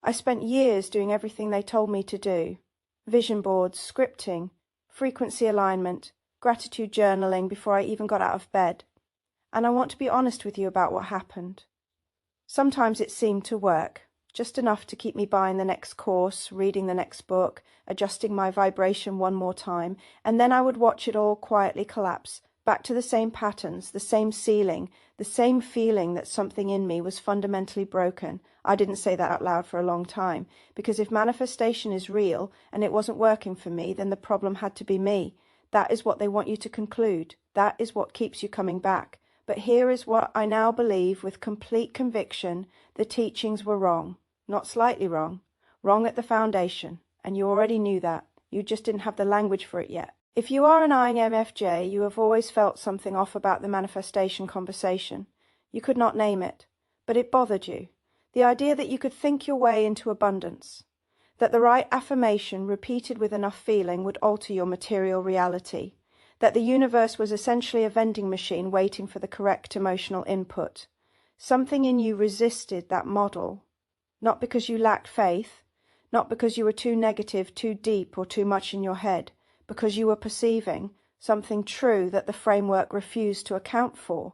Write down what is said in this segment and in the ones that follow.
I spent years doing everything they told me to do. Vision boards, scripting, frequency alignment, gratitude journaling before I even got out of bed. And I want to be honest with you about what happened. Sometimes it seemed to work, just enough to keep me buying the next course, reading the next book, adjusting my vibration one more time, and then I would watch it all quietly collapse, back to the same patterns, the same ceiling, the same feeling that something in me was fundamentally broken. I didn't say that out loud for a long time, because if manifestation is real and it wasn't working for me, then the problem had to be me. That is what they want you to conclude. That is what keeps you coming back. But here is what I now believe with complete conviction: the teachings were wrong, not slightly wrong, wrong at the foundation, and you already knew that. You just didn't have the language for it yet. If you are an INFJ, you have always felt something off about the manifestation conversation. You could not name it, but it bothered you. The idea that you could think your way into abundance, that the right affirmation repeated with enough feeling would alter your material reality, that the universe was essentially a vending machine waiting for the correct emotional input. Something in you resisted that model, not because you lacked faith, not because you were too negative, too deep, or too much in your head, because you were perceiving something true that the framework refused to account for.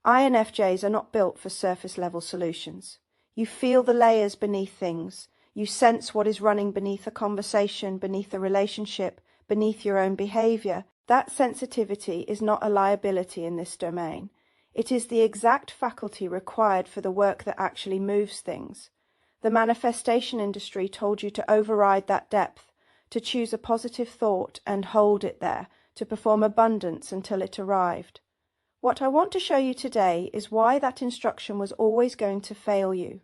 INFJs are not built for surface-level solutions. You feel the layers beneath things. You sense what is running beneath a conversation, beneath a relationship, beneath your own behavior. That sensitivity is not a liability in this domain. It is the exact faculty required for the work that actually moves things. The manifestation industry told you to override that depth, to choose a positive thought and hold it there, to perform abundance until it arrived. What I want to show you today is why that instruction was always going to fail you,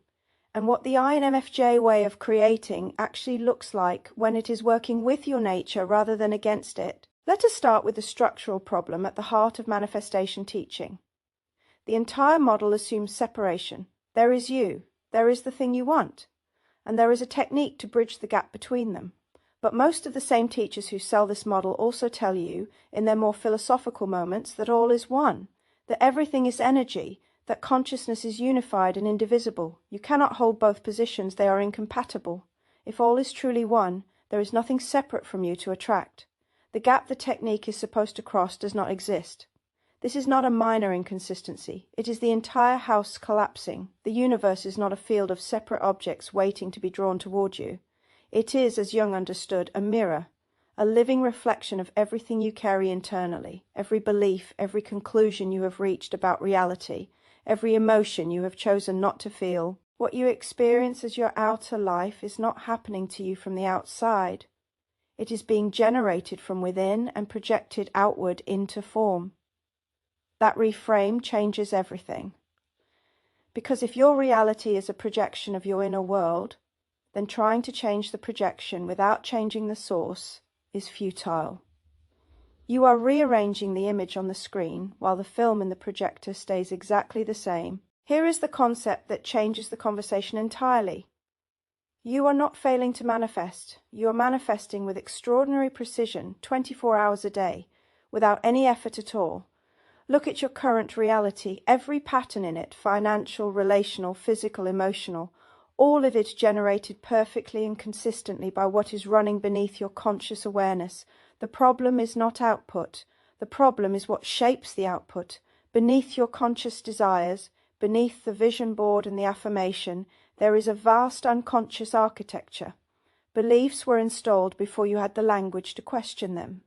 and what the INFJ way of creating actually looks like when it is working with your nature rather than against it. Let us start with the structural problem at the heart of manifestation teaching. The entire model assumes separation. There is you, there is the thing you want, and there is a technique to bridge the gap between them. But most of the same teachers who sell this model also tell you, in their more philosophical moments, that all is one, that everything is energy, that consciousness is unified and indivisible. You cannot hold both positions, they are incompatible. If all is truly one, there is nothing separate from you to attract. The gap the technique is supposed to cross does not exist. This is not a minor inconsistency. It is the entire house collapsing. The universe is not a field of separate objects waiting to be drawn toward you. It is, as Jung understood, a mirror, a living reflection of everything you carry internally, every belief, every conclusion you have reached about reality, every emotion you have chosen not to feel. What you experience as your outer life is not happening to you from the outside. It is being generated from within and projected outward into form. That reframe changes everything. Because if your reality is a projection of your inner world, then trying to change the projection without changing the source is futile. You are rearranging the image on the screen while the film in the projector stays exactly the same. Here is the concept that changes the conversation entirely. You are not failing to manifest. You are manifesting with extraordinary precision, 24 hours a day, without any effort at all. Look at your current reality, every pattern in it, financial, relational, physical, emotional, all of it generated perfectly and consistently by what is running beneath your conscious awareness. The problem is not output. The problem is what shapes the output. Beneath your conscious desires, beneath the vision board and the affirmation, there is a vast unconscious architecture. Beliefs were installed before you had the language to question them.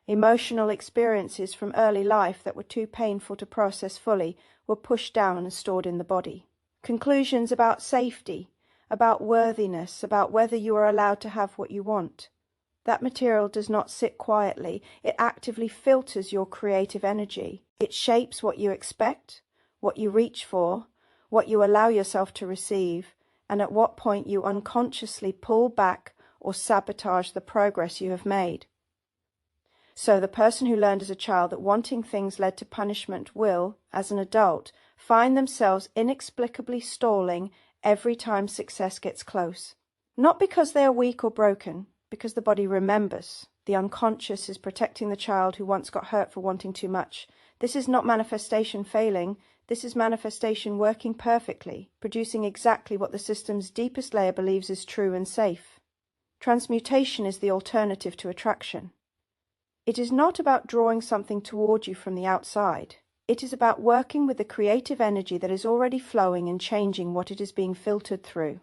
Emotional experiences from early life that were too painful to process fully were pushed down and stored in the body. Conclusions about safety, about worthiness, about whether you are allowed to have what you want. That material does not sit quietly. It actively filters your creative energy. It shapes what you expect, what you reach for, what you allow yourself to receive, and at what point you unconsciously pull back or sabotage the progress you have made. So the person who learned as a child that wanting things led to punishment will, as an adult, find themselves inexplicably stalling every time success gets close. Not because they are weak or broken, because the body remembers. The unconscious is protecting the child who once got hurt for wanting too much. This is not manifestation failing. This is manifestation working perfectly, producing exactly what the system's deepest layer believes is true and safe. Transmutation is the alternative to attraction. It is not about drawing something toward you from the outside. It is about working with the creative energy that is already flowing and changing what it is being filtered through.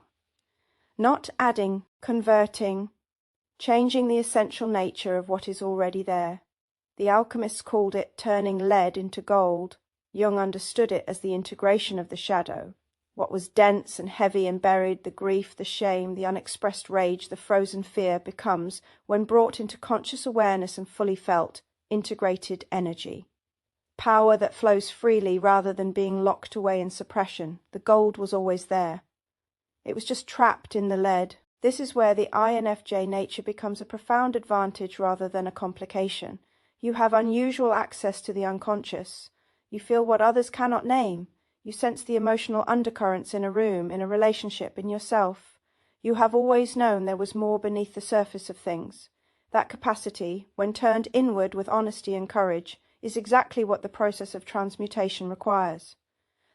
Not adding, converting, changing the essential nature of what is already there. The alchemists called it turning lead into gold. Jung understood it as the integration of the shadow. What was dense and heavy and buried, the grief, the shame, the unexpressed rage, the frozen fear, becomes, when brought into conscious awareness and fully felt, integrated energy. Power that flows freely rather than being locked away in suppression. The gold was always there. It was just trapped in the lead. This is where the INFJ nature becomes a profound advantage rather than a complication. You have unusual access to the unconscious. You feel what others cannot name. You sense the emotional undercurrents in a room, in a relationship, in yourself. You have always known there was more beneath the surface of things. That capacity, when turned inward with honesty and courage, is exactly what the process of transmutation requires.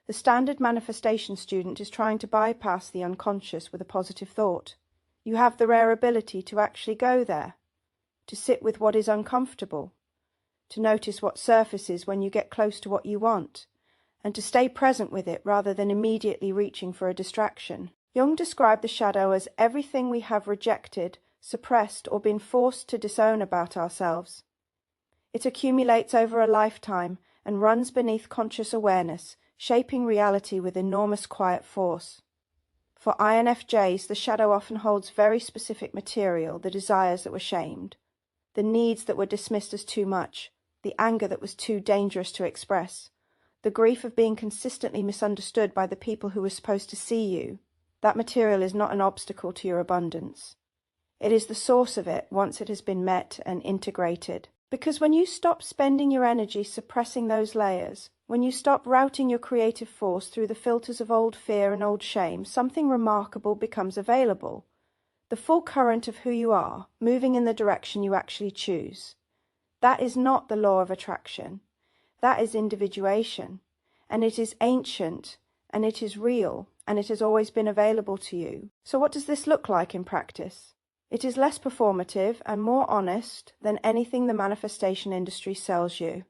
The standard manifestation student is trying to bypass the unconscious with a positive thought. You have the rare ability to actually go there, to sit with what is uncomfortable, to notice what surfaces when you get close to what you want, and to stay present with it rather than immediately reaching for a distraction. Jung described the shadow as everything we have rejected, suppressed, or been forced to disown about ourselves. It accumulates over a lifetime and runs beneath conscious awareness, shaping reality with enormous quiet force. For INFJs, the shadow often holds very specific material, the desires that were shamed, the needs that were dismissed as too much, the anger that was too dangerous to express, the grief of being consistently misunderstood by the people who were supposed to see you. That material is not an obstacle to your abundance. It is the source of it once it has been met and integrated. Because when you stop spending your energy suppressing those layers, when you stop routing your creative force through the filters of old fear and old shame, something remarkable becomes available. The full current of who you are, moving in the direction you actually choose. That is not the law of attraction. That is individuation. And it is ancient, and it is real, and it has always been available to you. So what does this look like in practice? It is less performative and more honest than anything the manifestation industry sells you.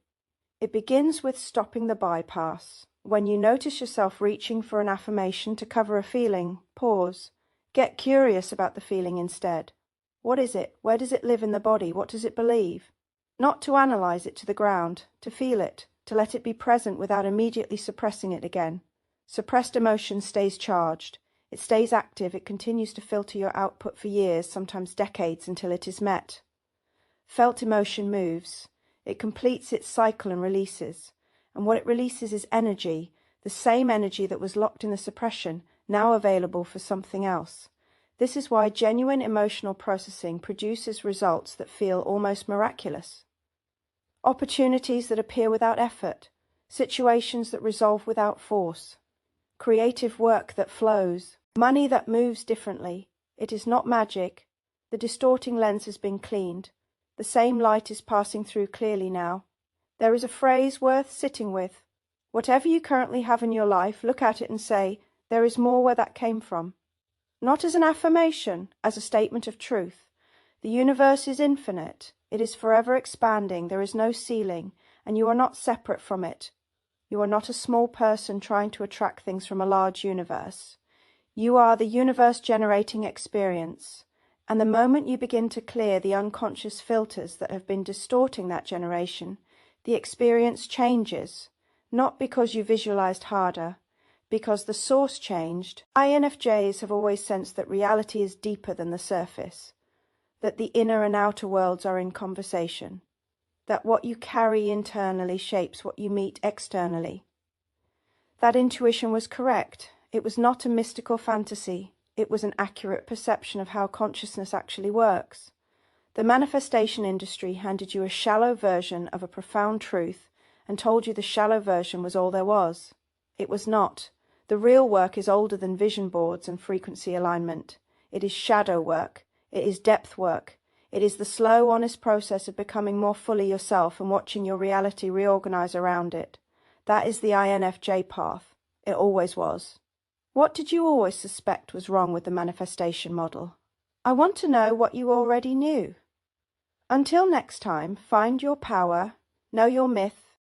It begins with stopping the bypass. When you notice yourself reaching for an affirmation to cover a feeling, pause. Get curious about the feeling instead. What is it? Where does it live in the body? What does it believe? Not to analyze it to the ground, to feel it, to let it be present without immediately suppressing it again. Suppressed emotion stays charged. It stays active. It continues to filter your output for years, sometimes decades, until it is met. Felt emotion moves. It completes its cycle and releases. And what it releases is energy, the same energy that was locked in the suppression, now available for something else. This is why genuine emotional processing produces results that feel almost miraculous. Opportunities that appear without effort, situations that resolve without force, creative work that flows, money that moves differently. It is not magic. The distorting lens has been cleaned. The same light is passing through clearly now. There is a phrase worth sitting with. Whatever you currently have in your life, look at it and say, there is more where that came from. Not as an affirmation, as a statement of truth. The universe is infinite. It is forever expanding. There is no ceiling, and you are not separate from it. You are not a small person trying to attract things from a large universe. You are the universe-generating experience. And the moment you begin to clear the unconscious filters that have been distorting that generation, the experience changes, not because you visualized harder, because the source changed. INFJs have always sensed that reality is deeper than the surface, that the inner and outer worlds are in conversation, that what you carry internally shapes what you meet externally. That intuition was correct. It was not a mystical fantasy. It was an accurate perception of how consciousness actually works. The manifestation industry handed you a shallow version of a profound truth and told you the shallow version was all there was. It was not. The real work is older than vision boards and frequency alignment. It is shadow work. It is depth work. It is the slow, honest process of becoming more fully yourself and watching your reality reorganize around it. That is the INFJ path. It always was. What did you always suspect was wrong with the manifestation model? I want to know what you already knew. Until next time, find your power, know your myth,